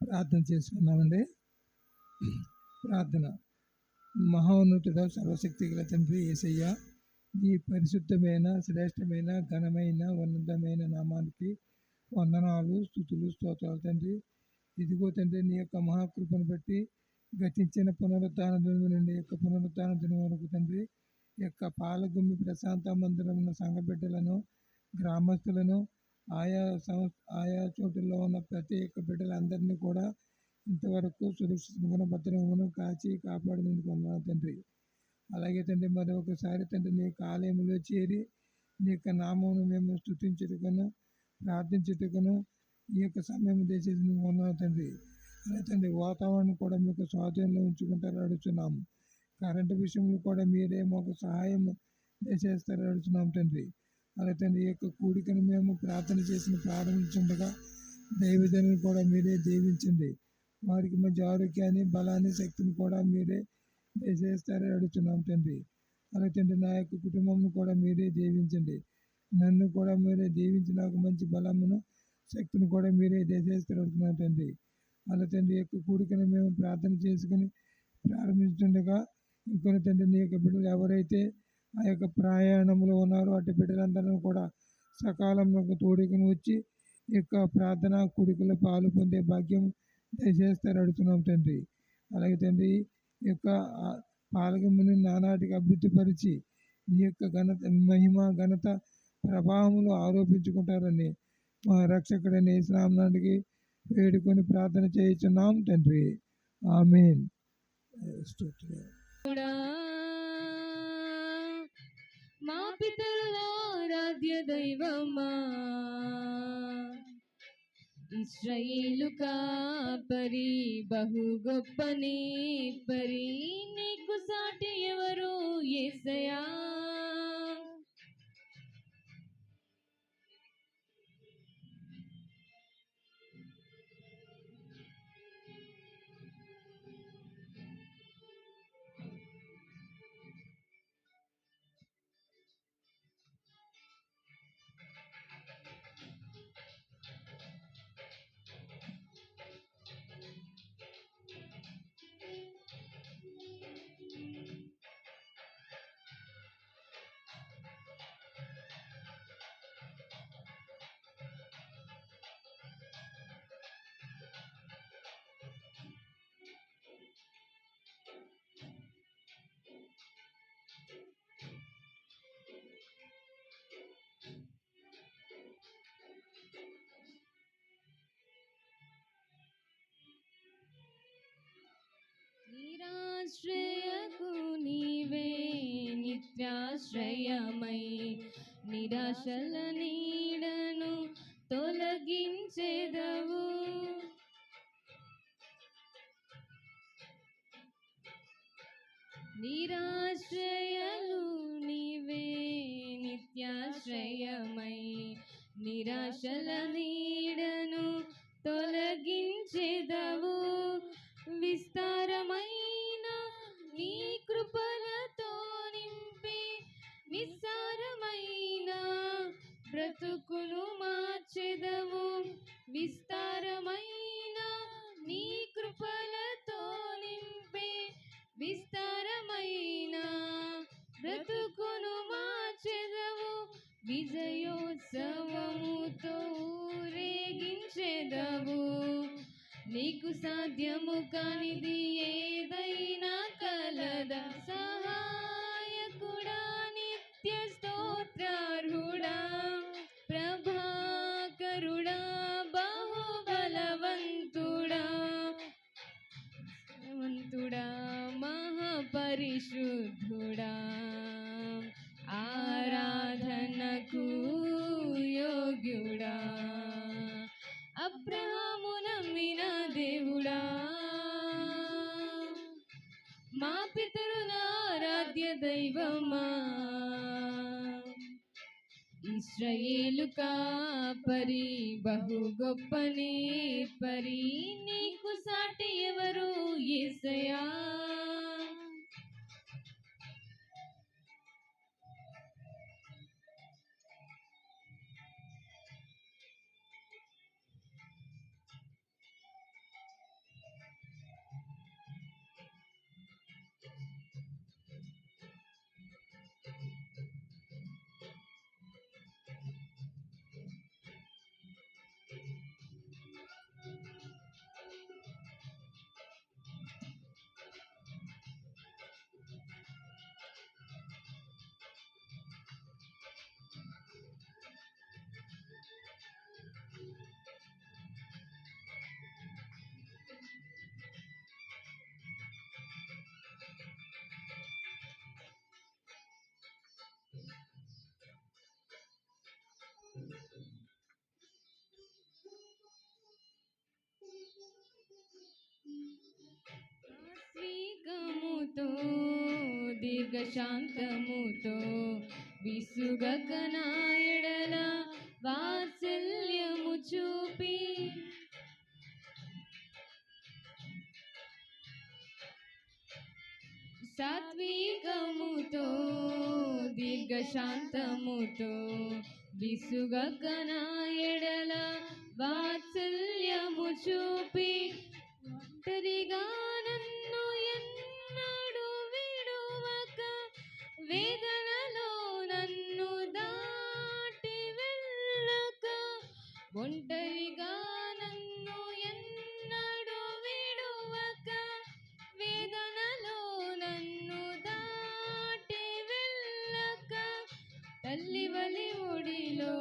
ప్రార్థన చేసుకున్నామండి. ప్రార్థన. మహోన్నతుడ సర్వశక్తి గల తండ్రి యేసయ్య, ఈ పరిశుద్ధమైన శ్రేష్టమైన ఘనమైన ఉన్నతమైన నామానికి వందనాలు, స్తుతులు, స్తోత్రాలు తండ్రి. ఇదిగో తండ్రి, నీ యొక్క మహాకృపను బట్టి గతించిన పునరుత్థాన దినం నుండి యొక్క పునరుత్థాన దినం వరకు తండ్రి, యొక్క పాలగుమ్మి ప్రశాంత మందిరం ఉన్న సంఘ బిడ్డలను, గ్రామస్తులను, ఆయా చోటుల్లో ఉన్న ప్రతి ఒక్క బిడ్డలందరినీ కూడా ఇంతవరకు సురక్షితంగా భద్రంగా కాచి కాపాడినందుకు వందనాలు తండ్రి. అలాగే తండ్రి, మరొకసారి తండ్రి నీ యొక్క ఆలయంలో చేరి నీ యొక్క నామమును మేము స్తుతించుటకును ప్రార్థించుటకును ఈ యొక్క సమయం దయచేసి వందనాలు తండ్రి. అదే తండ్రి, వాతావరణం కూడా మీకు స్వాధీనంలో ఉంచుకుంటారు అడుగుతున్నాము. కరెంటు విషయంలో కూడా మీరే మాకు సహాయం దయచేస్తారు అడుగుతున్నాం తండ్రి. అలా తండ్రి, ఈ యొక్క కూడికను మేము ప్రార్థన చేసిన ప్రారంభించుండగా దైవజనులు కూడా మీరే దీవించండి. వారికి మంచి ఆరోగ్యాన్ని, బలాన్ని, శక్తిని కూడా మీరే దయచేస్తారని అడుగుతున్నాం తండ్రి. అలా తండ్రి, నా యొక్క కుటుంబంను కూడా మీరే దీవించండి. నన్ను కూడా మీరే దీవించి నాకు మంచి బలమును, శక్తిని కూడా మీరే దయచేస్తారు అడుగుతున్నాం తండ్రి. అలా తండ్రి, యొక్క కూడికను మేము ప్రార్థన చేసుకుని ప్రారంభించుండగా ఇంకొన్ని తండ్రి, నీ యొక్క బిడ్డలు ఎవరైతే ఆ యొక్క ప్రయాణంలో ఉన్నారో అటు బిడ్డలందరూ కూడా సకాలంలో తోడుకుని వచ్చి ఈ యొక్క ప్రార్థన కూడికలో పాలు పొందే భాగ్యం దయచేస్తారు అడుగుతున్నాం తండ్రి. అలాగే తండ్రి, ఈ యొక్క పాలకముని నానాటికి అభివృద్ధిపరిచి నీ యొక్క ఘనత, మహిమ, ఘనత, ప్రభావములు ఆరోపించుకుంటారని మా రక్షకుడైన యేసు నామమున వేడుకొని ప్రార్థన చేయుచున్నాం తండ్రి. ఆమేన్. మా పితరుల ఆరాధ్య దైవమా, ఇశ్రాయేలు కాపరి, బహు గొప్ప నేర్పరి, నీకు సాటి ఎవరు యేసయ్యా. నిరాశ్రయకు నీవే నిత్యాశ్రయమై, నిరాశల నీడను తొలగించెదవు. నిరాశ్రయలు నీవే నిత్యాశ్రయమై, నిరాశల నీడను తొలగించెదవు. విస్తారమైన నీ కృపలతో నింపి నిస్సారమైన బ్రతుకును మార్చెదవు. విస్తారమైన నీ కృపలతో నింపి విస్తారమైన బ్రతుకును మార్చెదవు. విజయోత్సవముతో ఊరేగించెదవు. నీకు సాధ్యము కానిది ఏదైనా కలదా. సహాయకుడా, నిత్య స్తోత్రార్హుడా, ప్రభాకరుడా, బాహుబలవంతుడా, మహాపరిశుద్ధుడా, ఆరాధనకు యోగ్యుడా, అబ్రహాము నమ్మిన దేవుడా, మా పితరుల ఆరాధ్య దైవమా, ఇశ్రాయేలు కాపరి, బహు గొప్ప నేర్పరి, నీకు సాటి ఎవరు యేసయ్యా. శాంతముతో విసుగక నా ఎడల వాత్సల్యము చూపి సాత్వికముతో దీర్ఘశాంతముతో విసుగక నా ఎడల వాత్సల్యము చూపి ఒంటరిగా నన్ను ఎన్నడూ విడువక వేదనలో నన్ను దాటి వెళ్ళక ఒంటరిగా నన్ను ఎన్నడూ విడువక వేదనలో నన్ను దాటి వెళ్ళక తల్లి వలి ఒడిలో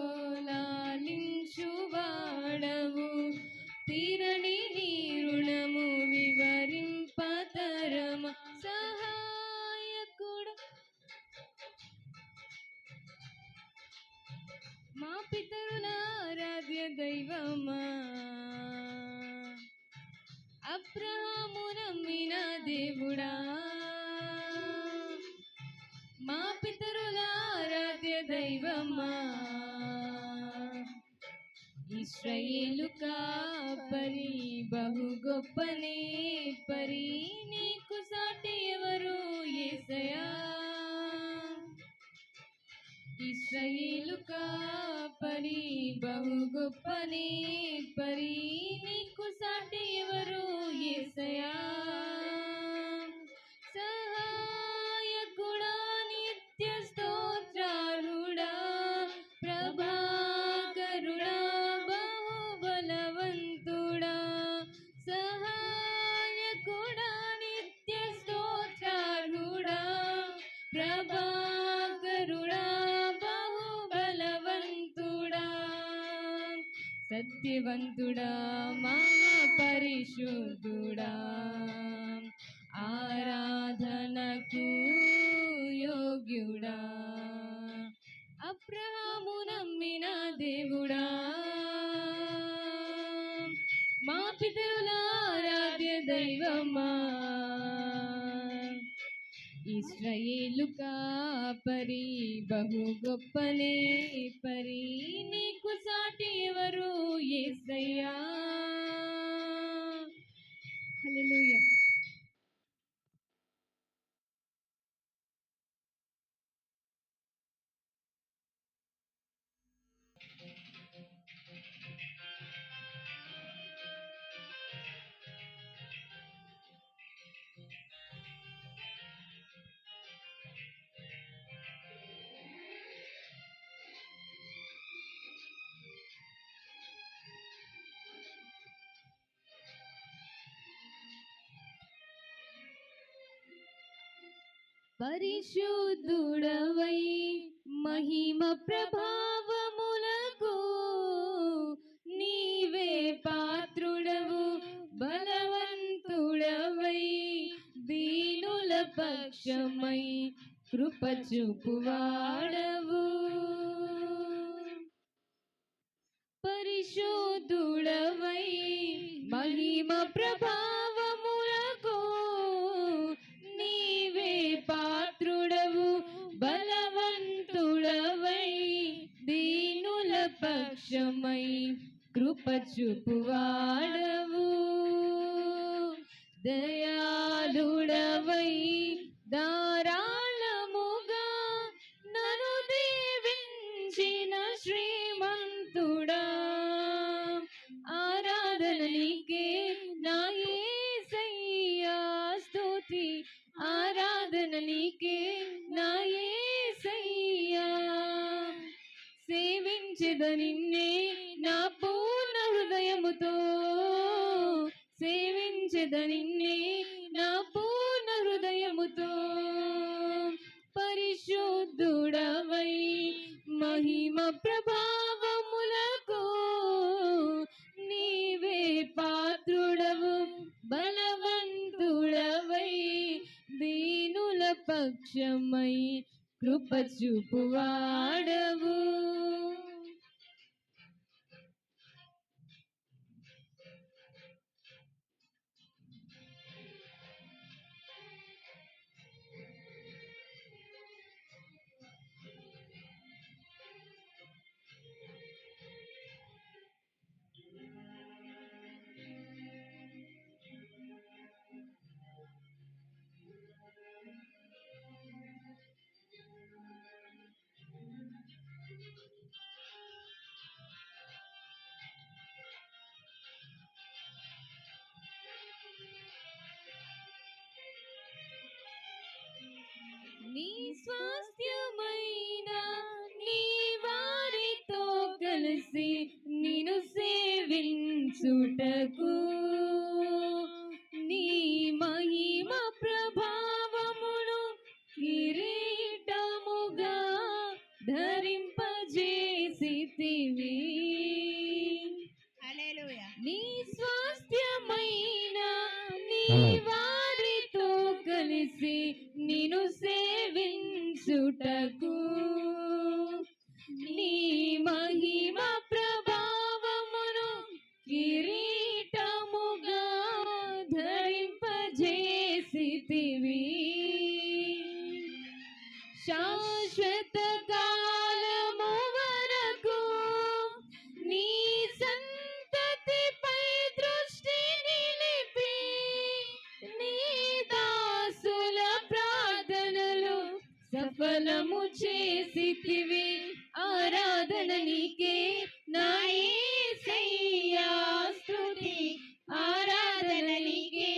లాలించువాడవు తీరని నీ రుణము వివరింపతరమ సహాయకుడు మా పితరుల ఆరాధ్య దైవమా అబ్రహాము నమ్మిన దేవుడా మా పితరుల ఆరాధ్య దైవమా ఇశ్రాయేలు కాపరి బహు గొప్పనే పరి నీకు సాటి ఎవరు యేసయ్యా ఇశ్రాయేలు కాపరి బహు గొప్పనే పరి నీకు సాటి ఎవరు యేసయ్యా సహాయకుడా నిత్య స్తోత్రారుడా ప్రభాకరుడా బహుబలవంతుడా సహాయకుడా నిత్య స్తోత్రారుడా ప్రభాకరుడా బహుబలవంతుడా సత్యవంతుడా మహాపరిశుద్ధుడా ఆరాధనకు యోగ్యుడా అబ్రహాము నమ్మిన దేవుడా మా పితరుల ఆరాధ్య దైవమా ఇశ్రాయేలు కాపరి బహు గొప్పనే పరి నీకు సాటి ఎవరు యేసయ్యా హల్లెలూయా. పరిశుద్ధుడవై మహిమ ప్రభావములకు నీవే పాత్రుడవు బలవంతుడవై దీనుల పక్షమై కృప చూపువాడవు పరిశుద్ధుడవై మహిమ ప్రభావములకు నీవే పాత్రుడవు బలవంతుడవై దీనుల పక్షమై కృప చూపువాడవు దయాళుడవై ధారాళముగా నన్ను దీవించిన శ్రీమంతుడా ఆరాధన నీకే నా యేసయ్యా స్తుతి ఆరాధన నీకే నా యేసయ్యా సేవించెద నిన్నే నా పూర్ణ హృదయముతో సేవించెద నిన్నే నా పూర్ణ హృదయముతో పరిశుద్ధుడవై మహిమ ప్రభావములకు నీవే పాత్రుడవు బలవంతుడవై దీనుల పక్షమై కృప చూపువాడవు నీ స్వాస్థ్యమైన నీ వారితో కలిసి నిన్ను సేవించుటకు నీ మహిమ ప్రభావమును కిరీటముగా ధరింపజేసితివి. నీ స్వాస్థ్యమైన నీ వారితో కలిసి నిన్ను సేవించుటకు నీ మహిమ ప్రభావమును కిరీటముగా ధరింపజేసితివి. శాశ్వత కాలము వరకు నీ సంతతిపై దృష్టి నిలిపి నీ దాసుల ప్రార్థనలు సఫలము చేసితివి. ఆరాధన నీకే నా యేసయ్యా, స్తుతి ఆరాధన నీకే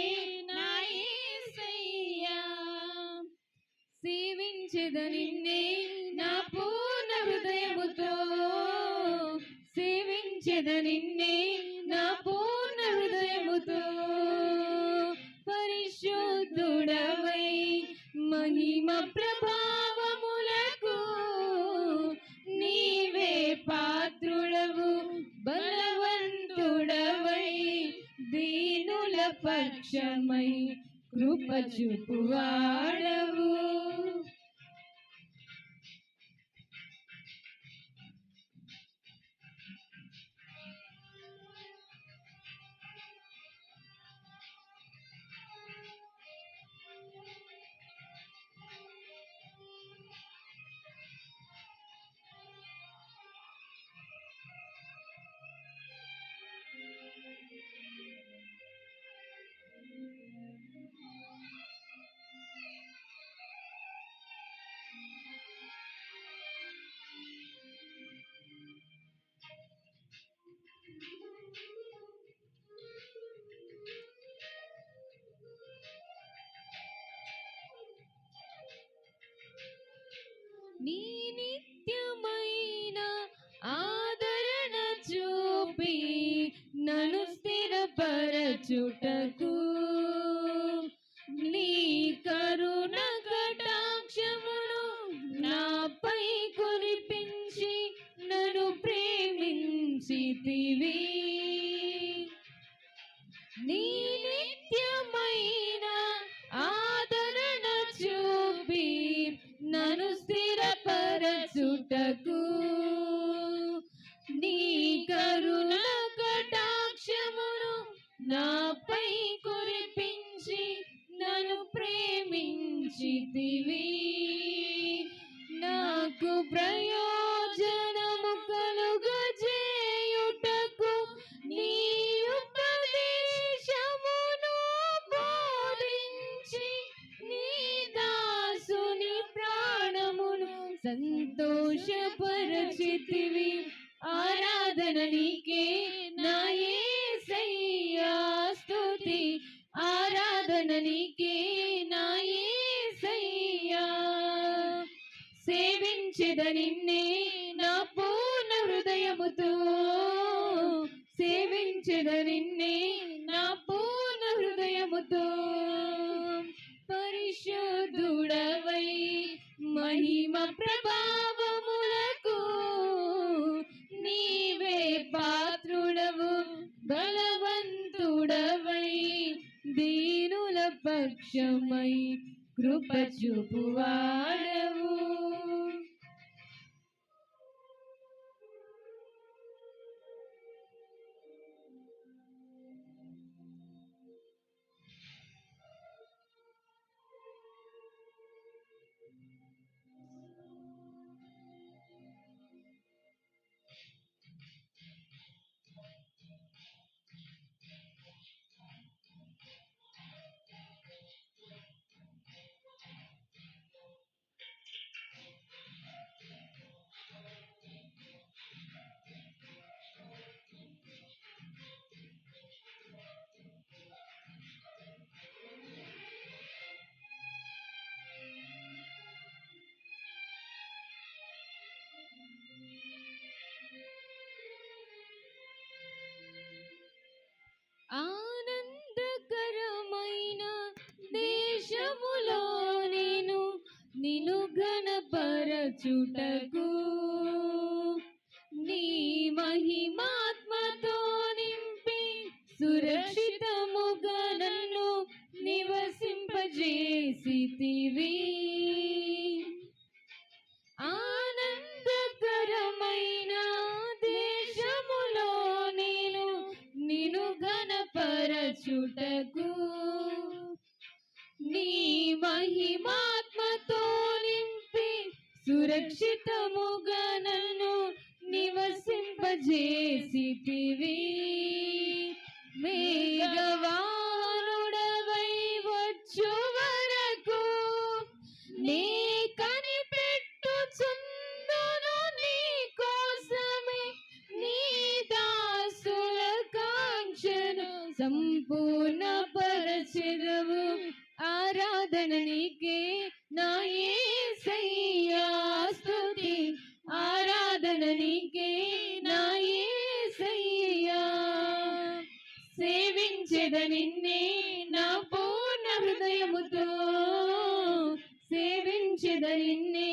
నా యేసయ్యా. సేవించెద నిన్నే నా పూర్ణ హృదయముతో, సేవించెద నిన్నే నా పూర్ణ హృదయముతో. పరిశుద్ధుడవై మహిమ ప్రభావములకు నీవే పాత్రుడవు. బలవంతుడవై దీనుల పక్షమై కృప చూపువాడవు. నీ నిత్యమైన ఆదరణ చూపి నన్ను స్థిరపరచుటకు నీ కరుణ కటాక్షమును నాపై కురిపించి నన్ను ప్రేమించితివి. నీ నిత్యమైన ఆదరణ చూపి నన్ను స్థిరపరచుటకు నీ కరుణ కటాక్షమును నాపై కురిపించి నన్ను ప్రేమించితివి. నాకు ప్రయోజనము కలుగజేయుటకు నీ ఉపదేశమును బోధించి నీ దాసుని ప్రాణమును సంతోషపరచితివి. ఆరాధన నీకే నా యేసయ్యా, స్తుతి ఆరాధన నీకే నా యేసయ్యా. సేవించెద నిన్నే నా పూర్ణ హృదయముతో, సేవించెద నిన్నే నా పూర్ణ హృదయముతో. పరిశుద్ధుడవై మహిమ ప్రభావములకు నీవే పాత్రుడవు. బలవంతుడవై దీనుల పక్షమై కృప చూపువాడవు. పరచుటకు నీ మహిమాత్మతో నింపి సురక్షితముగా నన్ను నివసింపజేసితివి. ఆనందకరమైన దేశములో నేను నిన్ను ఘనపరచుటకు నీ మహిమాత్మతో నింపి సురక్షితముగా నన్ను నివసింపజేసితివి. మేఘవానుడవై వచ్చు వరకు నే కనిపెట్టుచుందును నీ కోసమే నీ దాసుల కాంక్షను సంపూర్ణ పరచెదవు. ఆరాధన నీకే నా యేసయ్యా స్తుతి, ఆరాధన నీకే నా యేసయ్యా. సేవించెద నిన్నే నా పూర్ణ హృదయముతో, సేవించెద నిన్నే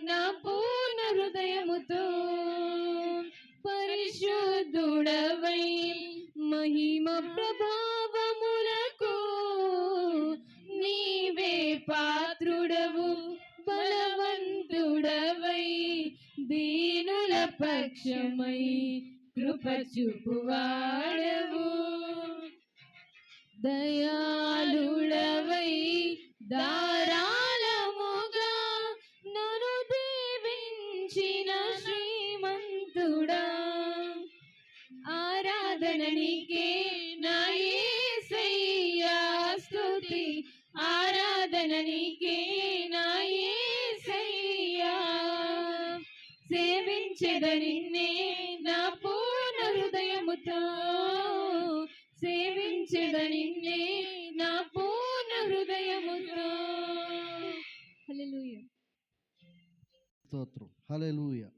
నా పూర్ణ హృదయముతో. పరిశుద్ధుడవై మహిమ ప్రభావములకు నీవే పాత్రుడవు. బలవంతుడవై దీనుల పక్షమై కృప చూపువాడవు. దయాళుడవై ధారాళముగా నన్ను దీవించిన శ్రీమంతుడా, ఆరాధన నీకే నా యేసయ్యా స్తుతి, ఆరాధన నీకే నా యేసయ్యా. సేవించెద నిన్నే నా పూర్ణ హృదయముతో, సేవించెద నిన్నే నా పూర్ణ హృదయముతో. హల్లెలూయా. స్తోత్రం. హల్లెలూయా.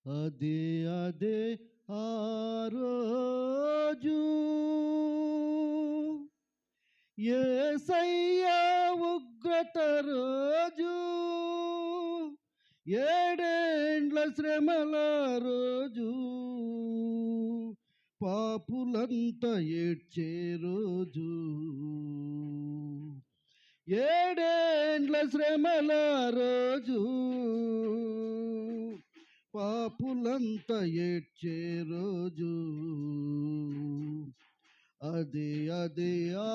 అదే అదే ఆ రోజు యేసయ్యా ఉగ్రత రోజు, ఏడేండ్ల శ్రమల రోజు, పాపులంతా ఏడ్చే రోజు, ఏడేండ్ల శ్రమల రోజు, పాపులంతా ఏడ్చే రోజు. అదే అదే ఆ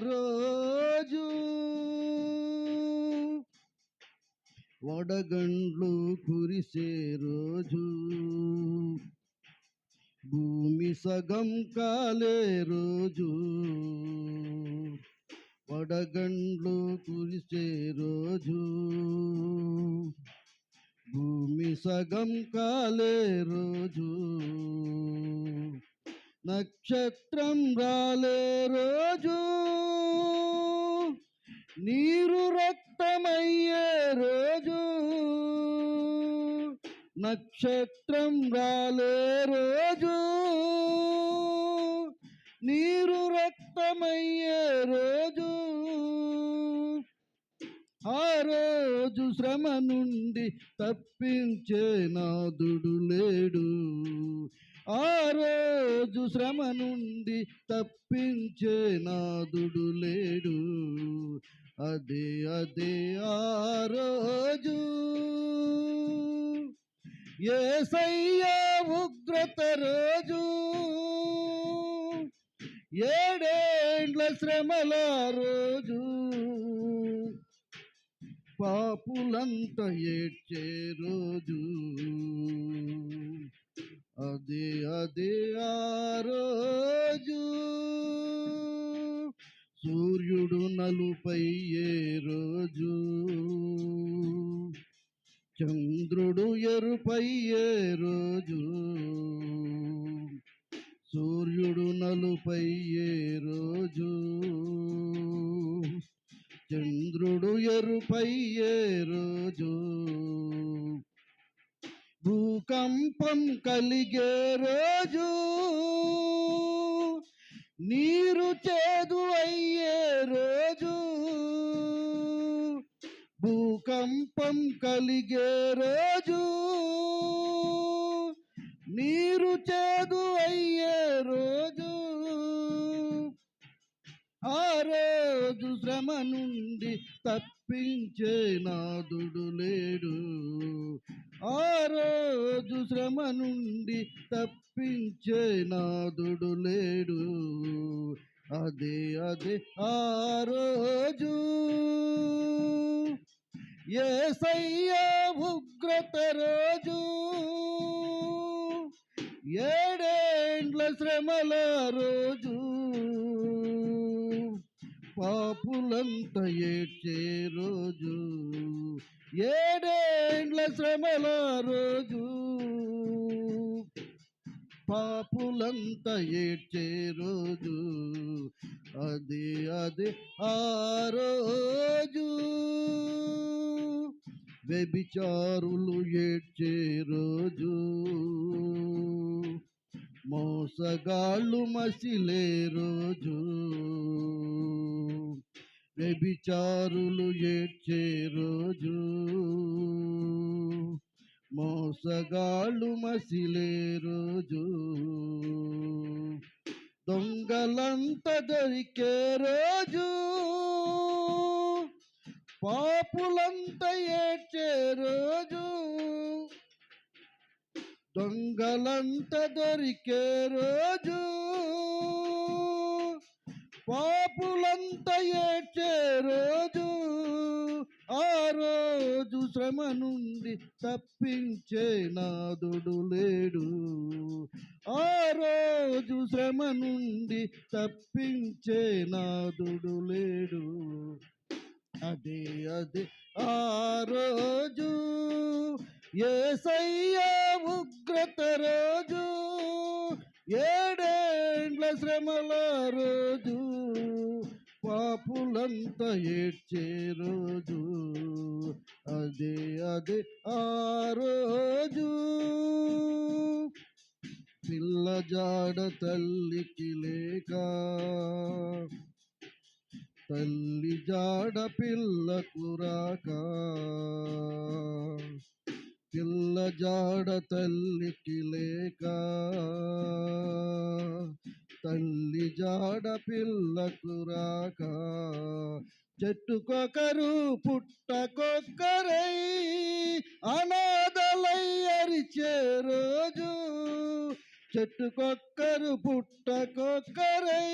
రోజు, వడగండ్లు కురిసే రోజు, భూమి సగం కాలే రోజు, వడగండ్లు కురిసే రోజు, భూమి సగం కాలే రోజు, నక్షత్రం రాలే రోజు, నీరు రక్తమయ్యే రోజు, నక్షత్రం రాలే రోజు, నీరు రక్తమయ్యే రోజు. ఆ రోజు శ్రమ నుండి తప్పించే నాదుడు లేడు, ఆ రోజు శ్రమ నుండి తప్పించే నాదుడు లేడు. అదే అదే ఆ రోజు, యేసయ్యా ఉగ్రత రోజు, ఏడేండ్ల శ్రమల రోజు, పాపులంతా ఏడ్చే రోజు. అదే అదే ఆ రోజు, సూర్యుడు నలుపయ్యే రోజు, చంద్రుడు ఎరుపయ్యే రోజు, సూర్యుడు నలుపయ్యే రోజు, చంద్రుడు ఎరుపయ్యే రోజు, భూకంపం కలిగే రోజు, నీరు చేదు అయ్యే రోజు, భూకంపం కలిగే రోజు, నీరు చేదు అయ్యే రోజు, ఆ రోజు శ్రమ నుండి తప్పించే నాదుడు లేడు. ఆ రోజు శ్రమ నుండి తప్పించే నాదుడు లేడు. అదే ఆ రోజు యేసయ్య ఉగ్రత రోజు, ఏడేండ్ల శ్రమల రోజు, పాపులంతా ఏడ్చే రోజు, ఏడేండ్ల శ్రమల రోజు, పాపులంతా ఏడ్చే రోజు, అదే ఆ రోజు వ్యభిచారులు ఏడ్చే రోజు, మోసగాళ్ళు మసిలే రోజు, వ్యభిచారులు ఏడ్చే రోజు, మోసగాళ్ళు మసిలే రోజు, దొంగలంత దొరికే రోజు, పాపులంత ఏడ్చే రోజు, దొంగలంత దొరికే రోజు, పాపులంత ఏడ్చే రోజు, ఆ రోజు శ్రమ నుండి తప్పించే నాదుడు లేడు. ఆ రోజు శ్రమ నుండి తప్పించే నాదుడు లేడు. అదే ఆ రోజు యేసయ్య ఉగ్రత రోజు, ఏడేండ్ల శ్రమల రోజు, పాపులంతా ఏడ్చే రోజు, అదే ఆ రోజు పిల్ల జాడ తల్లికి లేక, తల్లి జాడ పిల్లకు రాక, పిల్ల జాడ తల్లికి లేక, తల్లి జాడ పిల్లకు రాక, చెట్టుకొకరు పుట్టకొక్కరై అనాథలై అరిచే రోజు, చెట్టుకొక్కరు పుట్టకొక్కరై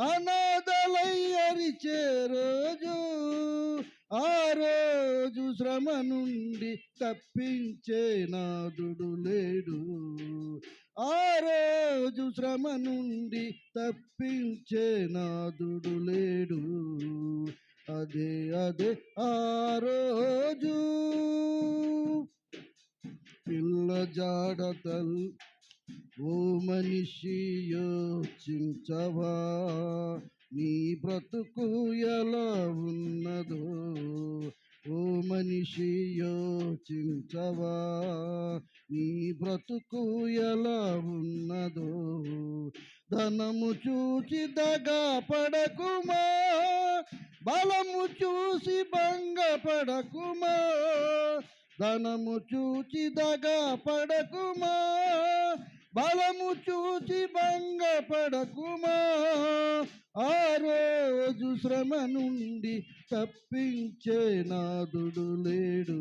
అనాథలై అరిచే రోజు, ఆ రోజు శ్రమ నుండి తప్పించే నాదుడు లేడు. ఆ రోజు శ్రమ నుండి తప్పించే నాదుడు లేడు. అదే ఆ రోజు పిల్ల జాడ తల్లి, ఓ మనిషి యోచించవా, నీ బ్రతుకు ఎలా ఉన్నదో, ఓ మనిషి యోచించవా, నీ బ్రతుకు ఎలా ఉన్నదో, ధనము చూచి దగా పడకుమా, బలము చూసి భంగపడకుమా, ధనము చూచి దగా పడకుమా, బలము చూచి భంగపడకుమా, ఆ రోజు శ్రమ నుండి తప్పించే నాదుడు లేడు.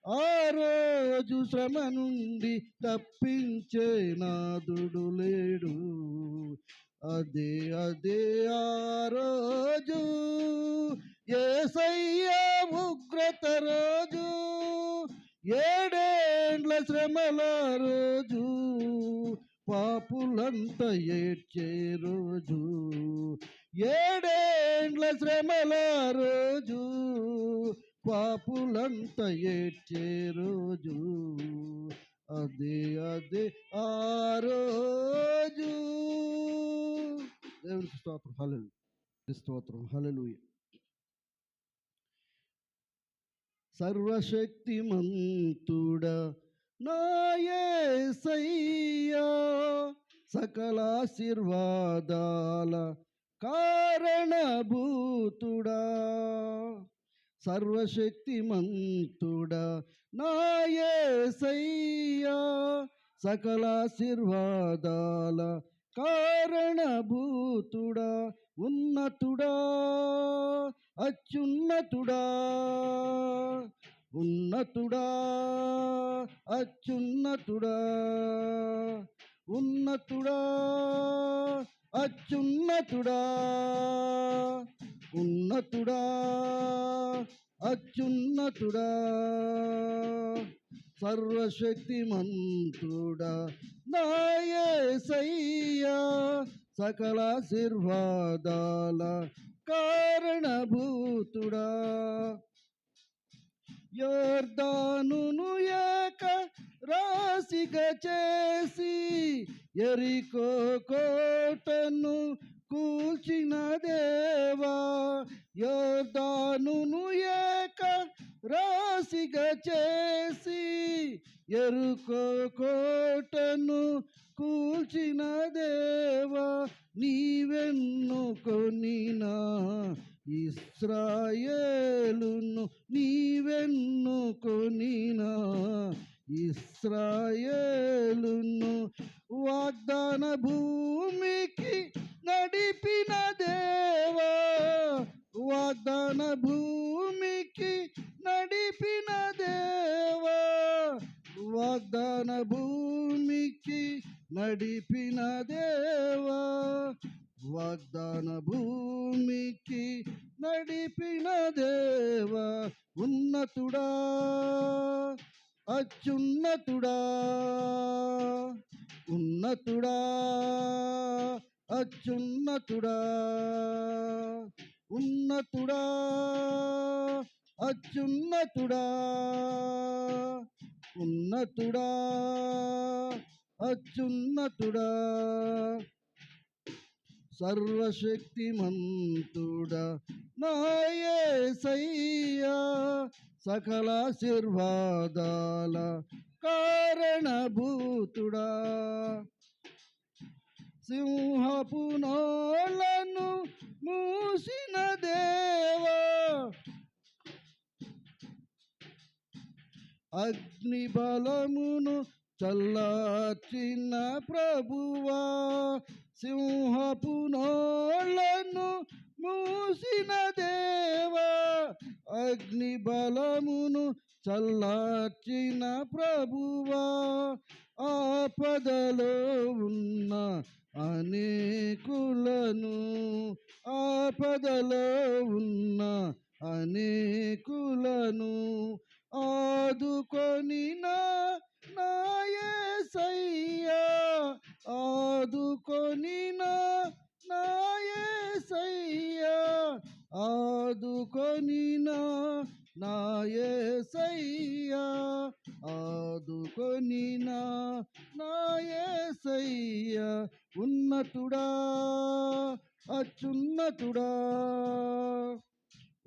ఆ రోజు శ్రమ నుండి తప్పించే నాదుడు లేడు. అదే ఆ రోజు యేసయ్య ఉగ్రత రోజు, ఏడేండ్ల శ్రమల రోజు, పాపులంతా ఏడ్చే రోజు, ఏడేండ్ల శ్రమల రోజు, పాపులంతా ఏడ్చే రోజు, అదే ఆ రోజు. దేవునికి స్తోత్రం, హల్లెలూయా, స్తోత్రం, హల్లెలూయా. సర్వశక్తిమంతుడా నా యేసయ్యా, సకలాశీర్వాదాల కారణభూతుడా, సర్వశక్తిమంతుడా నా యేసయ్యా, సకలాశీర్వాదాల కారణభూతుడా, ఉన్నతుడా అత్యున్నతుడా, ఉన్నతుడా అత్యున్నతుడా, ఉన్నతుడా అత్యున్నతుడా, ఉన్నతుడా అత్యున్నతుడా, సర్వశక్తిమంతుడా నా యేసయ్యా, సకలాశీర్వాదాల కారణభూతుడా, యోర్దానును ఏక రాశిగా చేసి యెరికో కోటను కూల్చిన దేవా, యోర్దానును ఏక రాశిగా చేసి యెరికో కోటను కూల్చిన దేవా, నీవెన్నుకొనినా ఇశ్రాయేలును, నీవెన్నుకొనినా ఇశ్రాయేలును, వాగ్దాన భూమికి నడిపిన దేవా, వాగ్దాన భూమికి నడిపిన దేవా, వాగ్దాన భూమికి నడిపిన దేవా, వాగ్దాన భూమికి నడిపిన దేవా, ఉన్నతుడా అత్యున్నతుడా, ఉన్నతుడా అత్యున్నతుడా, ఉన్నతుడా అత్యున్నతుడా, ఉన్నతుడా అత్యున్నతుడా, సర్వశక్తిమంతుడా నా యేసయ్యా, సకలాశీర్వాదాల కారణభూతుడా, సింహపు నోళ్లను మూసిన దేవా, అగ్ని బలమును చల్లార్చిన ప్రభువా, సింహపు నోళ్లను మూసిన దేవా, అగ్ని బలమును చల్లార్చిన ప్రభువా, ఆపదలో ఉన్న అనేకులను, ఆపదలో ఉన్న అనేకులను ఆదుకొనినా నా యేసయ్యా, ఆదుకొనినా నా యేసయ్యా, ఆదుకొనినా నా యేసయ్యా, ఆదుకొనినా నా యేసయ్యా, ఉన్నతుడా అత్యున్నతుడా,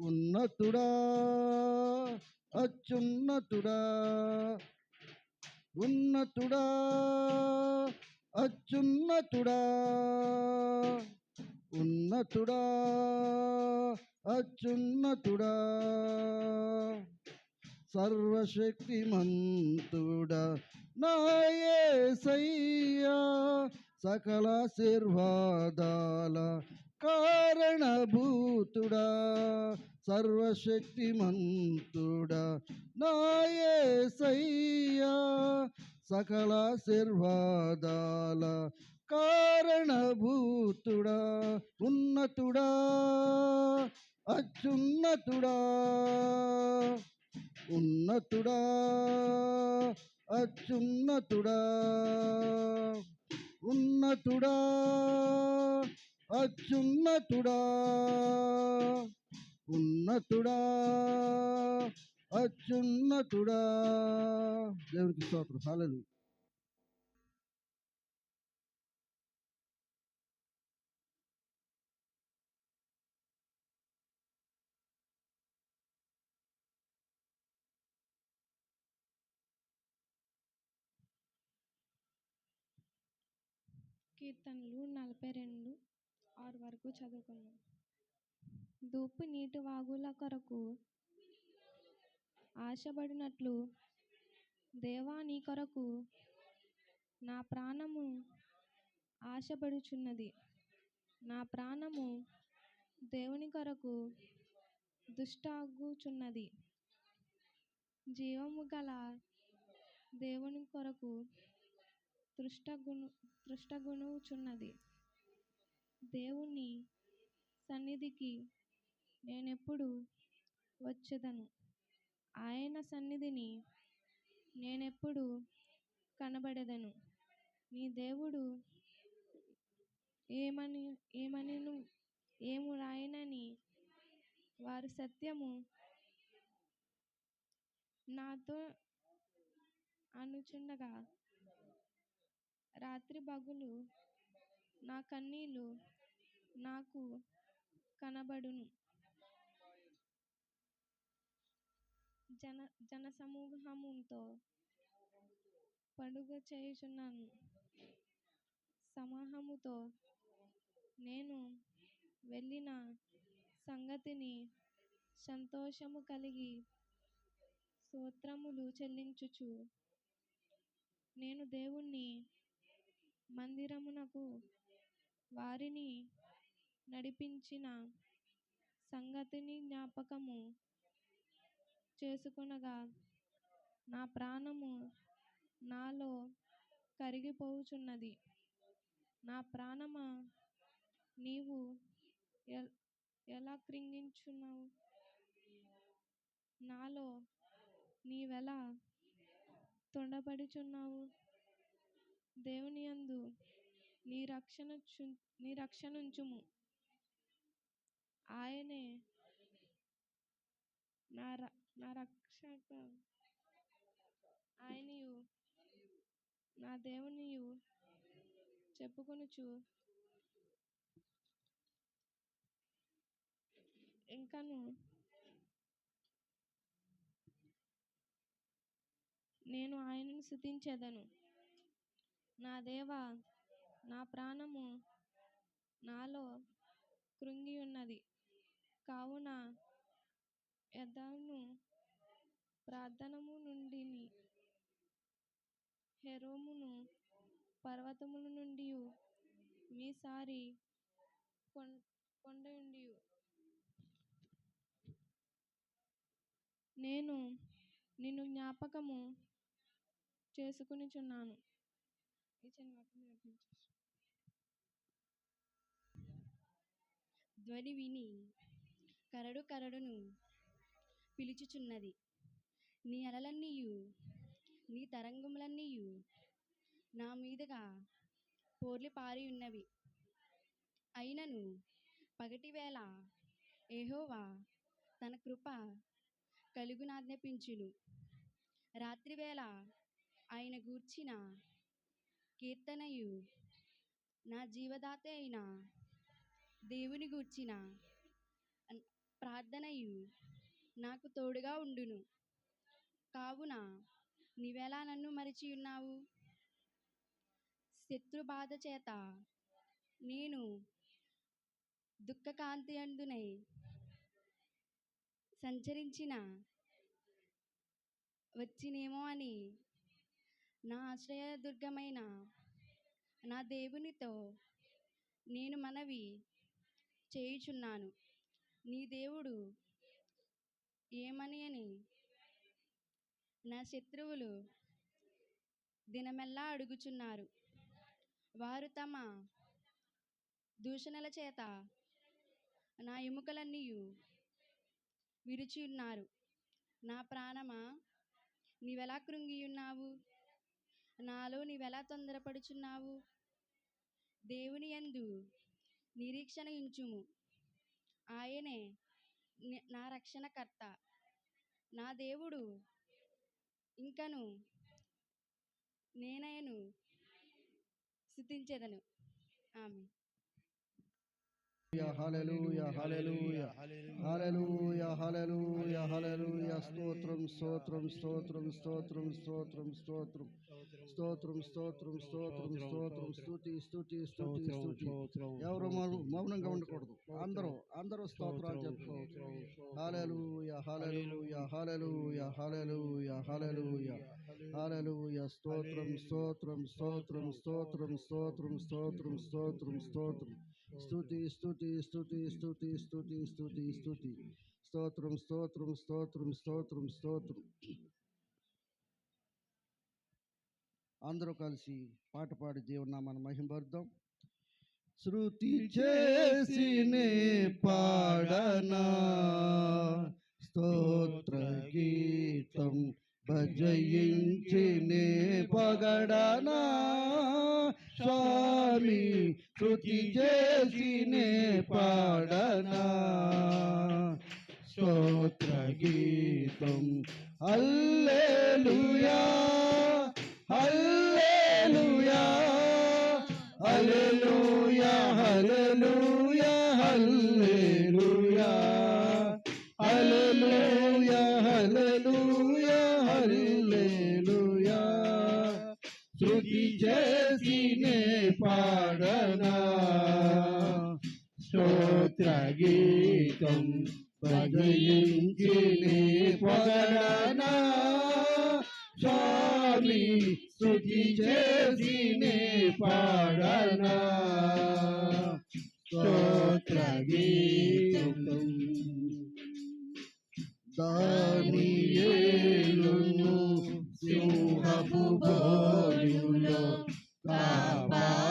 ఉన్నతుడా అత్యున్నతుడా, ఉన్నతుడా అత్యున్నతుడా, ఉన్నతుడా అత్యున్నతుడా, సర్వశక్తిమంతుడా నా యేసయ్యా, సకలాశీర్వాదాల కారణభూతుడా, సర్వశక్తిమంతుడా నా యేసయ్యా, సకలాశీర్వాదాల కారణభూతుడా, ఉన్నతుడా అత్యున్నతుడా, ఉన్నతుడా అత్యున్నతుడా, ఉన్నతుడా అత్యున్నతుడా, ఉన్నతుడా అత్యున్నతుడా. దేవునికి స్తోత్రం. హల్లెలూయా. కీర్తనలు 42, 6 వరకు చదువుకున్నాం. దూపు నీటి వాగుల కొరకు ఆశపడినట్లు దేవా నీ కొరకు నా ప్రాణము ఆశపడుచున్నది. నా ప్రాణము దేవుని కొరకు దుష్టాగుచున్నది. జీవము గల దేవుని కొరకు తృష్టగునుచున్నది. దేవుని సన్నిధికి నేనెప్పుడు వచ్చెదను? ఆయన సన్నిధిని నేనెప్పుడు కనబడెదను? నీ దేవుడు ఏమనిను ఏము రాయనని వారు సత్యము నాతో అనుచుండగా రాత్రి పగలు నా కన్నీళ్లు నాకు కనబడును. జనసమూహముతో పండుగ చేయుచున్నాను. సమూహముతో నేను వెళ్ళిన సంగతిని సంతోషము కలిగి స్తోత్రములు చెల్లించుచు నేను దేవుని మందిరమునకు వారిని నడిపించిన సంగతిని జ్ఞాపకము చేసుకొనగా నా ప్రాణము నాలో కరిగిపోవుచున్నది. నా ప్రాణమా నీవు ఎలా కృంగించున్నావు? నాలో నీవెలా తొండపడుచున్నావు? దేవుని యందు నీ రక్షణుంచుము. ఆయనే నా రక్షక. ఆయనయు నా దేవునియు చెప్పుకొనుచు ఇంకను నేను ఆయనను స్తుతించెదను. నా దేవా, నా ప్రాణము నాలో కృంగి ఉన్నది. కావున యెహోవాను ప్రార్థనము నుండిని హెర్మోను పర్వతముల నుండియు మీసారి కొండయుండియు నేను నిన్ను జ్ఞాపకము చేసుకొనుచున్నాను. ధ్వని విని కరడు కరడును పిలుచుచున్నది. నీ అలలన్నీయు నీ తరంగములన్నీయు నా మీదుగా పోర్లి పారి ఉన్నవి. అయినను పగటివేళ యెహోవా తన కృప కలుగునాజ్ఞాపించును. రాత్రివేళ ఆయన గూర్చిన కీర్తనయు నా జీవదాత అయిన దేవుని గూర్చిన ప్రార్థనయు నాకు తోడుగా ఉండును. కావున నీవెలా నన్ను మరచి ఉన్నావు? శత్రుబాధ చేత నేను దుఃఖకాంతియందునై సంచరించిన వచ్చినేమో అని నా ఆశ్రయదుర్గమైన నా దేవునితో నేను మనవి చేయుచున్నాను. నీ దేవుడు ఏమని నా శత్రువులు దినమెల్లా అడుగుచున్నారు. వారు తమ దూషణల చేత నా ఎముకలన్నీయు విరిచి ఉన్నారు. నా ప్రాణమా, నీవెలా కృంగి ఉన్నావు? నాలో నీవెలా తొందరపడుచున్నావు? దేవుని యందు నిరీక్షణ ఉంచుము. ఆయనే నా రక్షణకర్త. నా దేవుడు ఇంకను నేనయను స్తుతించెదను. ఆమేన్. హల్లెలూయా హల్లెలూయా హల్లెలూయా హల్లెలూయా హల్లెలూయా స్తోత్రం స్తోత్రం స్తోత్రం స్తోత్రం స్తోత్రం స్తోత్రం స్తోత్రం స్తోత్రం స్తోత్రం స్తోత్రం స్తుతి స్తుతి స్తుతి స్తుతి. ఎవరు మౌనంగా ఉండకూడదు. అందరూ స్తోత్రాలు చెప్పుకోవచ్చు. హల్లెలూయా హల్లెలూయా హల్లెలూయా హల్లెలూయా హల్లెలూయా హల్లెలూయా స్తోత్రం స్తోత్రం స్తోత్రం స్తోత్రం స్తోత్రం స్తోత్రం స్తోత్రం స్తోత్రం స్తుతి స్తుతి స్తుతి స్తుతి స్తుతి స్తుతి స్తుతి స్తోత్రం స్తోత్రం స్తోత్రం స్తోత్రం స్తోత్రం. అందరూ కలిసి పాట పాడి దేవుని నామాన్ని మహిమపరుద్దాం. శృతి చేసినే పాడనా స్తోత్ర గీతం భజయించినే పగడనా స్వామి శృతి చేసినే పాడనా స్తోత్ర గీతం. హల్లెలూయా హల్లెలూయా హల్లెలూయా హల్లెలూయా హల్లెలూయా హల్లెలూయా హల్లెలూయా హల్లెలూయా శృతి చేసినే పాడనా స్తోత్ర గీతం భజయించినే పగడనా స్వామి స్తుతి చేసినే పాడనా స్తోత్ర గీతం. దానియేలును సింహపు బోనులో కాపాడినది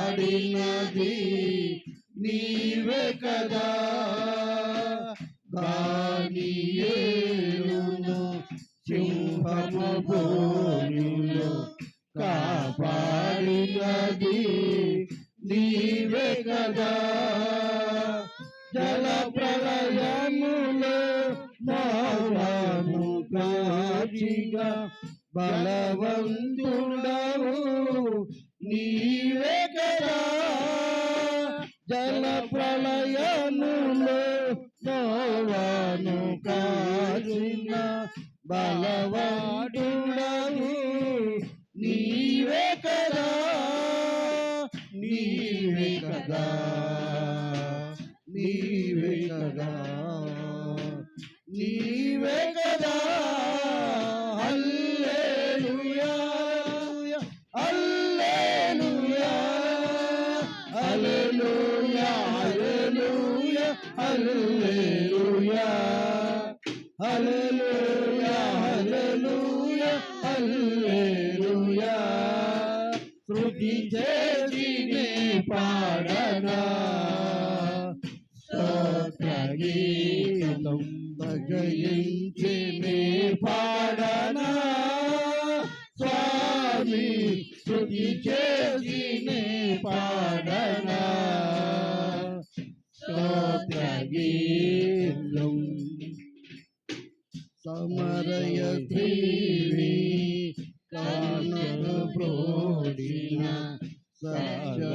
నీవే కదా. దానియేలును సింహపు బోనులో కాపాడినది నీవే కదా. జల ప్రళయములో నాను కాచిగా బలవంతుడవు నీవే కదా. జల ప్రళయములో నాను కాచిన బలవంతుడవు నీవే కదా. నీవే కదా నీవే కదా నీవే కదా. హల్లెలూయా హల్లెలూయా హల్లెలూయా హల్లెలూయా హల్లెలూయా హల్లెలూయా హల్లెలూయా హల్లెలూయా శృతి చేసినే పాడనా స్తోత్ర గీతం భజయించినే పాడనా స్వామి శృతి చేసినే పాడనా స్తోత్ర గీతం. సమరయ స్త్రీని కానకు ప్రోడిన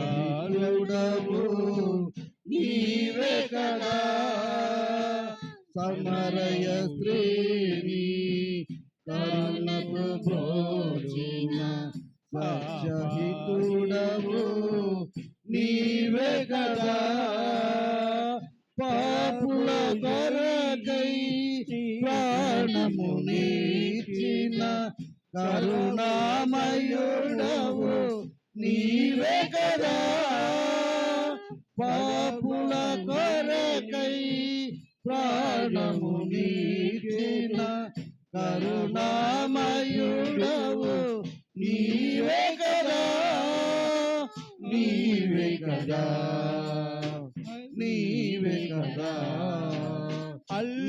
సజాలుడవు నీవే కదా. సమరయ స్త్రీని కానకు ప్రోడిన సజహితుడవు నీవే కదా. పాపుల కొరకై ప్రాణము నీచిన కరుణామయుడవు నీవే కదా. పాపుల కొరకై ప్రాణము నీచిన కరుణామయుడవు నీవే కదా. నీవే కదా నీవే కదా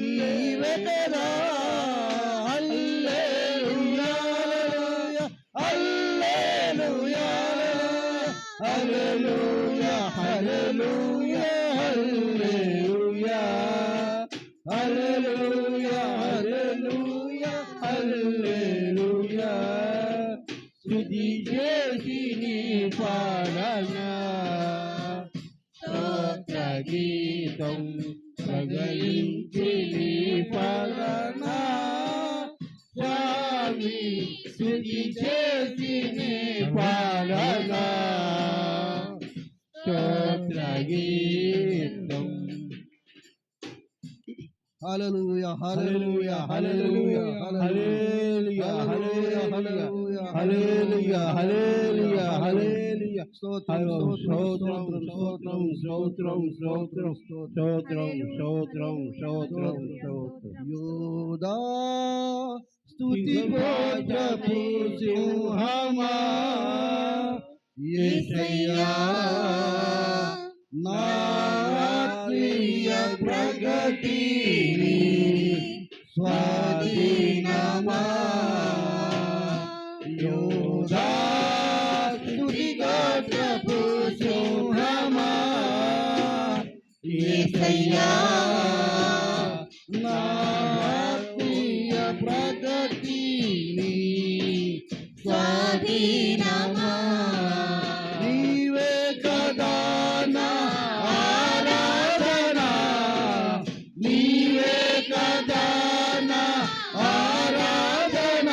నీవే కదా. హల్లెలూయా హల్లెలూయా హల్లెలూయా హల్లెలూయా హల్లెలూయా హల్లెలూయా హల్లెలూయా హల్లెలూయా స్తుతి చేసిని పాడనా స్తోత్ర గీతం ప్రగలించి నీ పాలన స్వామి స్తుతి చేసి నీ పాలన స్తోత్ర గీతం. హల్లెలూయా హల్లెలూయా హల్లెలూయా హల్లెలూయా హల్లెలూయా హల్లెలూయా హల్లెలూయా హల్లెలూయా స్తోత్రం స్తోత్రం స్తోత్రం స్తోత్రం స్తోత్రం స్తోత్రం స్తోత్రం స్తోత్రం స్తోత్రం. యోదా స్తుతి పాత్రపు సింహమా యేసయ్యా నా ఆత్మీయ ప్రగతిని స్వాధీనమా. యోదా స్తుతి పాత్రపు సింహమా యేసయ్యా నా ఆత్మీయ ప్రగతిని స్వాధీనమా. నీవే కదా నా ఆరాధన, నీవే కదా నా ఆరాధన,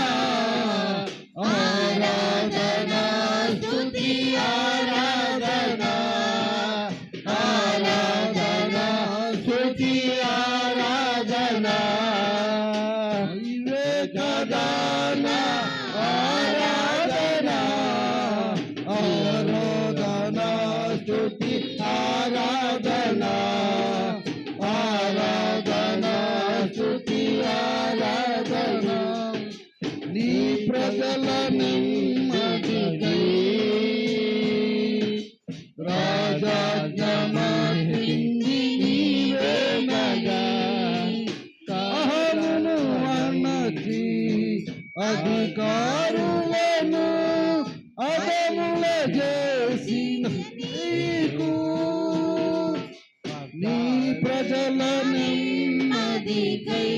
ఆరాధన స్తుతి ఆరాధన, ఆరాధన స్తుతి ఆరాధన. నీవే కదా నా ఆరాధన, ఆరాధన స్తుతి ఆరాధన, ఆరాధన స్తుతి ఆరాధన. నీ ప్రజల నెమ్మదికై రాజాజ్ఞమాహింది నీవేనగా. అహమును అణచి అధికారులను అదముల చేసిన నీకు నీ ప్రజల నెమ్మదికై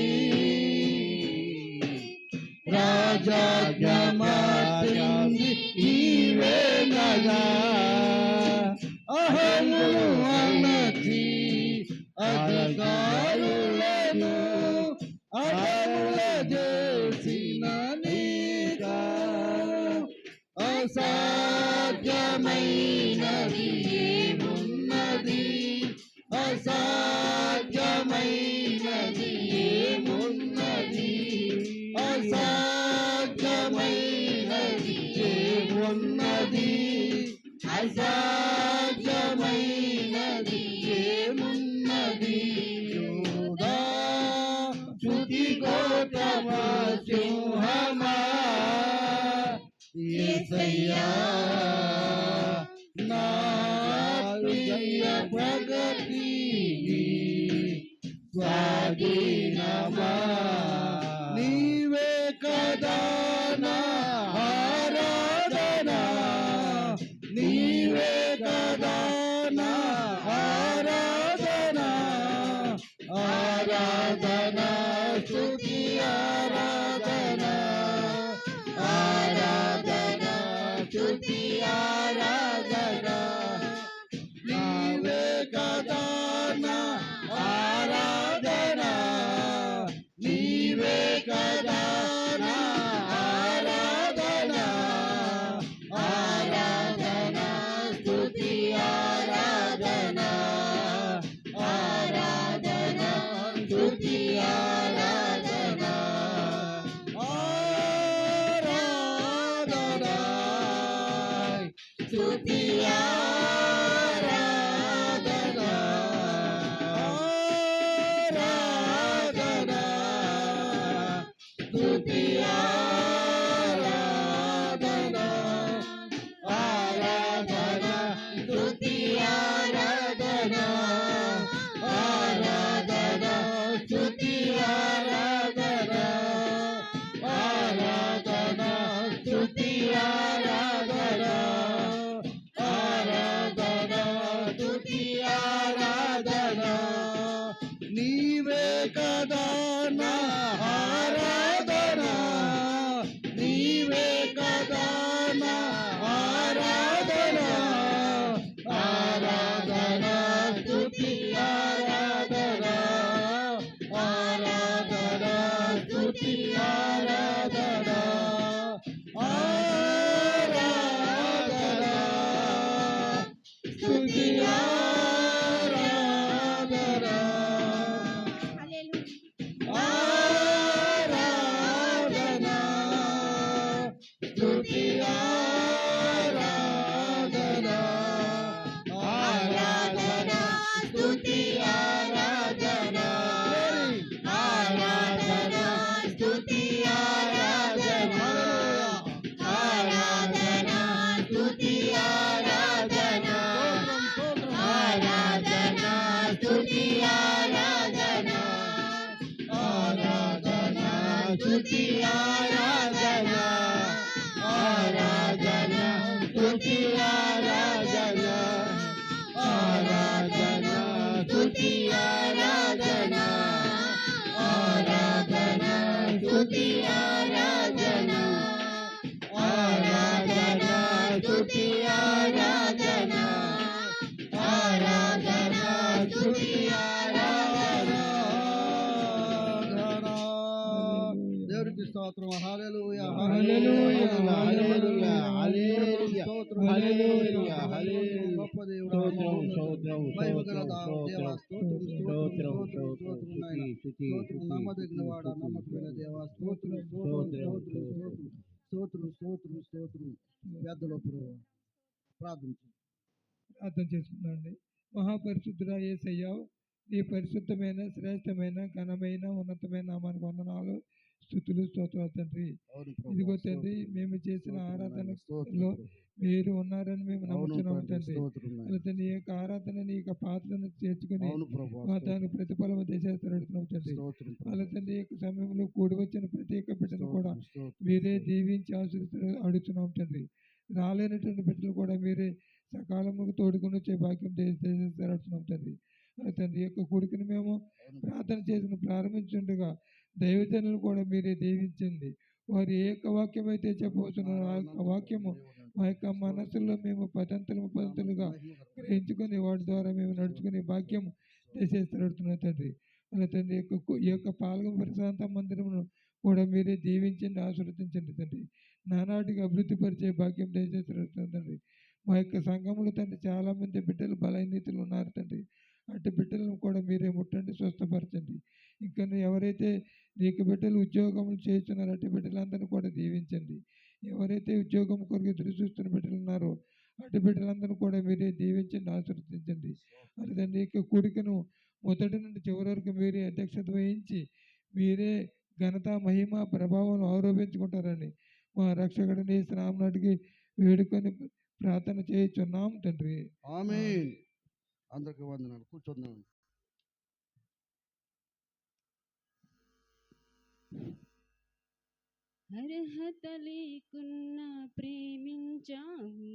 రాజాజ్ఞమాహింది నీవేనగా. అహమును అణచి అధికారులను అదముల చేసిన నీగా. అసాధ్యమైనది ఏమున్నది, అసాధ్యమైనది ఏమున్నది, అసాధ్యమైనది ఏమున్నది, అసాధ్యమైనది ఏమున్నది. యోదా స్తుతి గోత్రమ సింహమా యేసయ్యా నా ఆత్మీయ ప్రగతిని స్వాధీనమా. నీవే కదా నా ఆరాధన, నీవే కదా నా ఆరాధన, ఆరాధన స్తుతి ఆరాధన, ఆరాధన స్తుతి ఆరాధన. నీవే కదా నా ఆరాధన, నీవే కదా నా ఆరాధన, ఆరాధన స్తుతి ఆరాధన, ఆరాధన స్తుతి ఆరాధన, ఆరాధన స్తుతి ఆరాధన, ఆరాధన స్తుతి ఆరాధన, ఆరాధన స్తుతి ఆరాధన, ఆరాధన స్తుతి ఆరాధన, ఆరాధన స్తుతి ఆరాధన, ఆరాధన స్తుతి ఆరాధన. నీవే కదా నా ఆరాధన, నీవే కదా నా ఆరాధన, ఆరాధన స్తుతి దేవునికి స్తోత్రం. హల్లెలూయా హల్లెలూయా, హల్లెలూయా హల్లెలూయా స్తోత్రం, హల్లెలూయా హల్లెలూయా. గొప్ప దేవుడు, స్తోత్రం స్తోత్రం మహిమగల స్తోత్రం దేవా, స్తోత్రం, స్తోత్రం స్తోత్రం, స్తోత్రం స్తోత్రం, నాయన. స్తుతి స్తోత్రం, నమ్మదగిన వాడా, నమ్మకమైన దేవా, స్తోత్రం, స్తోత్రం, స్తోత్రం, స్తోత్రం, స్తోత్రం, స్తోత్రం. పెద్దల ప్రభు ప్రార్థించు. ప్రార్థన చేసుకుందామండి. మహాపరిశుద్ధుడా యేసయ్య, నీ పరిశుద్ధమైన శ్రేష్టమైన ఘనమైన ఉన్నతమైన నామానికి వందనాలు, స్తుతులు, స్తోత్రాలు తండ్రి. అవును ప్రభు. ఇదిగో తండ్రి, మేము చేసిన ఆరాధనలో మీరు ఉన్నారని మేము నమ్ముతున్నాము తండ్రి. అలా తండ్రి, ఈ యొక్క ఆరాధన నీ యొక్క పాత్రను చేర్చుకుని మా దానికి ప్రతిఫలం చేసేస్తున్నాం తండ్రి. అలా తండ్రి, ఈ యొక్క సమయంలో కూడి వచ్చిన ప్రతి ఒక్క బిడ్డను కూడా మీరే దీవించి అడుగుతున్నాం తండ్రి. రాలేనటువంటి బిడ్డలు కూడా మీరే సకాలంలో తోడుకొని వచ్చే భాగ్యం చేసేస్తున్నాం తండ్రి. అలా తండ్రి, ఈ యొక్క కొడుకుని మేము ప్రార్థన చేసుకుని ప్రారంభించుండగా దైవజనులు కూడా మీరే దీవించింది. వారు ఏ యొక్క వాక్యం అయితే చెప్పబోతున్నారో ఆ యొక్క వాక్యము మా యొక్క మనసులో మేము పదంతులుగా గ్రహించుకొని వాటి ద్వారా మేము నడుచుకునే భాగ్యం చేసేస్తున్నాం తండ్రి. అలా తండ్రి, ఈ యొక్క పాల్గొన ప్రశాంత మందిరమును కూడా మీరే దీవించండి, ఆశీర్వదించండి తండ్రి. నానాటికి అభివృద్ధి పరిచే భాగ్యం చేసేస్తున్నాం తండ్రి. మా యొక్క సంఘములు తండ్రి చాలామంది బిడ్డలు బలహీనతలు ఉన్నారు తండ్రి. అటు బిడ్డలను కూడా మీరే ముట్టండి, స్వస్థపరచండి. ఇంకా ఎవరైతే నీకు బిడ్డలు ఉద్యోగములు చేస్తున్నారో అటు బిడ్డలందరినీ కూడా దీవించండి. ఎవరైతే ఉద్యోగం కొరకు ఎదురు చూస్తున్న బిడ్డలు ఉన్నారో అటు బిడ్డలందరూ కూడా మీరే దీవించండి, ఆశీర్వదించండి. అది తండ్రి, యొక్క కూడికను మొదటి నుండి చివరి వరకు మీరే అధ్యక్షత వహించి మీరే ఘనత మహిమ ప్రభావం ఆరోపించుకుంటారని మా రక్షకుడిని నామమున వేడుకొని ప్రార్థన చేయుచున్నాం తండ్రి. ఆమేన్. అందరికీ వందనాలు. కూర్చుందాం. అర్హత లేకున్నా ప్రేమించావు,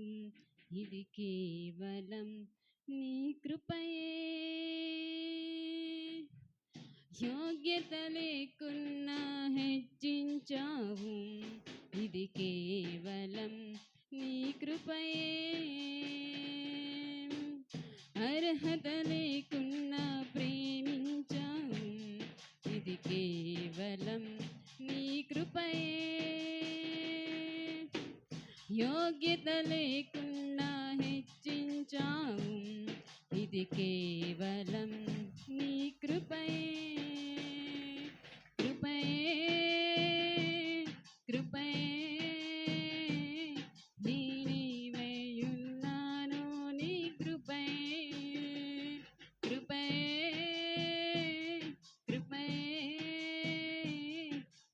ఇది కేవలం నీ కృపయే. యోగ్యత లేకున్నా హెచ్చించావు, ఇది కేవలం నీ కృపయే. అర్హత లేకున్నా ప్రేమించావు, ఇది కేవలం నీ కృపయే. యోగ్యత లేకున్నా హెచ్చించావు, ఇది కేవలం నీ కృపయే. కృపయే, కృపయే, నేనేమయ్యున్నాను నీ కృపయే. కృపయే, కృపయే,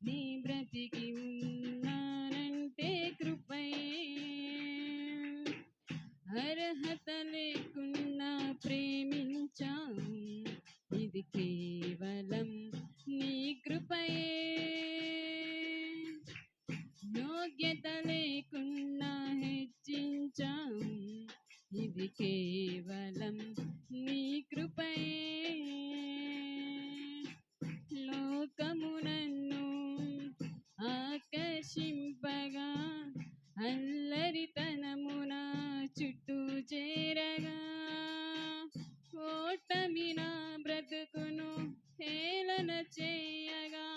నీ బ్రతికి ఉన్నానంటే కృపయే. అర్హత లేకున్నా ప్రేమించావు, ఇది కేవలం నీ కృపయే. యోగ్యత లేకున్నా హెచ్చించావు, ఇది కేవలం నీ కృపయే. లోకము నన్ను ఆకర్షింపగా, అల్లరితనమున చుట్టూ చేరగా, ఓటమి నా బ్రతుకును హేళన చేయగా,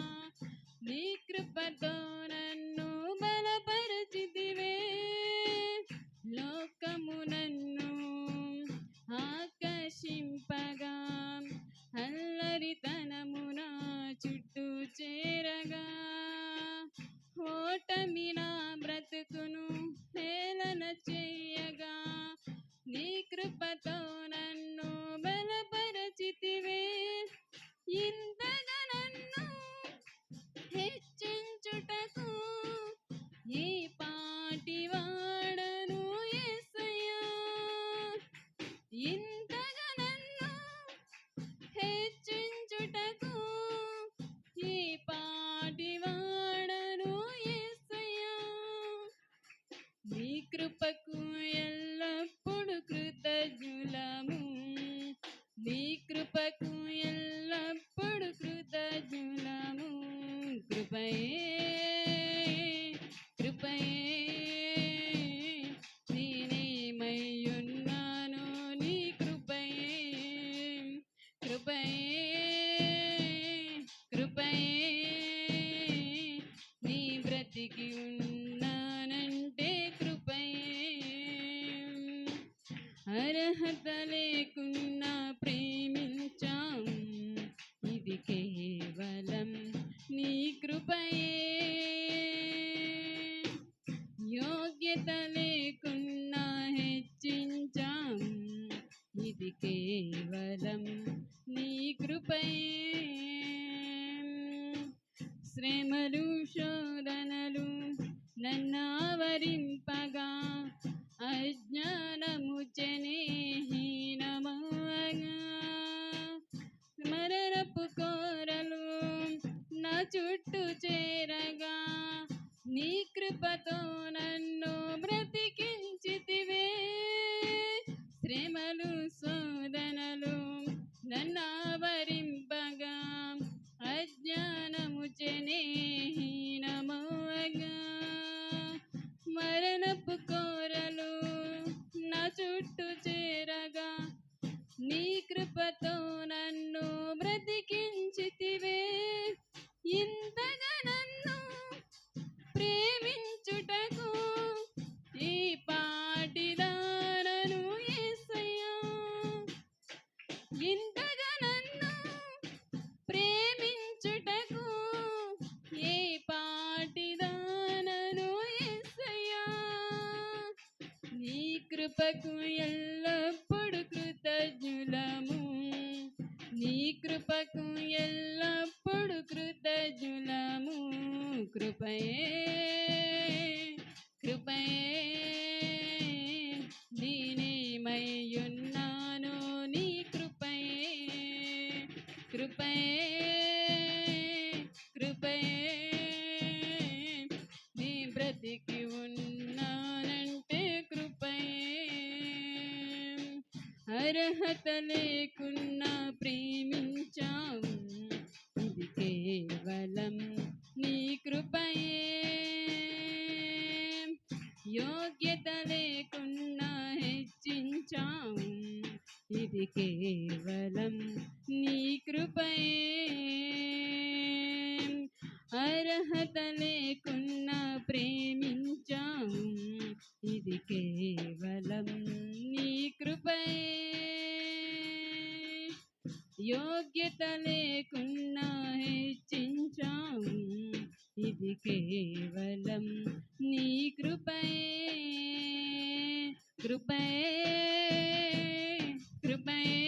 నీ కృపతో నన్ను బలపరచితివే. లోకము నన్ను ఆకర్షింపగా, అల్లరితనమున చుట్టూ చేరగా, ఓటమి నా బ్రతుకును హేళన చేయగా, నీ కృపతో నన్ను బలపరచితివే. ఇంతగా నన్ను హెచ్చించుటకు ఏ పాటి వాడను యేసయ్యా. ఇంతగా నన్ను హెచ్చించుటకు ఏ పాటి వాడను యేసయ్యా. నీ కృపకు ఎల్లప్పుడు కృతజ్ఞులము, నీ కృపకు ఎల్లప్పుడు కృతజ్ఞులము. కృపయే, కృపయే, నేనేమయ్యున్నాను నీ కృపయే. కేవలం నీ కృపయే. శ్రమలు శోధనలు నన్నావరింపగా అజ్ఞానము చెనే హీనమవగా మరణపు కోరలు నా చుట్టూ చేరగా నీ కృపతో నన్ను బ్రతికించితివే. శ్రమలు శోధనలు నన్నావరింపగా అజ్ఞానము చెనే హీనమవగా మరణపు కోరలు నా చుట్టూ చేరగా నీ కృపతో నన్ను బ్రతికించితివే. ఇంతగా నన్ను ప్రేమించుటకు ఈ పాటిదానను యేసయ్యా. ఇంతగా నన్ను ప్రేమించుటకు ఏ పాటిదానను యేసయ్యా. నీ కృపకు ఎల్లప్పుడు కృతజ్ఞులము, నీ కృపకు ఎల్లప్పుడు కృతజ్ఞులము. కృపయే కృపయే నేనేమయ్యున్నాను నీ కృపయే. కృపయే కృపయే నీ బ్రతికి ఉన్నానంటే కృపయే. అర్హత లేకున్నా ప్రేమించావు, ఇది కేవలం నీ కృపయే. యోగ్యత లేకున్నా హెచ్చించావు, ఇది కేవలం నీ కృపయే. అర్హత లేకున్నా ప్రేమించావు, ఇది కేవలం నీ కృపయే. యోగ్యత లేకున్నా హెచ్చించావు, ఇది కేవలం నీ కృపయే. కృపయే కృపయే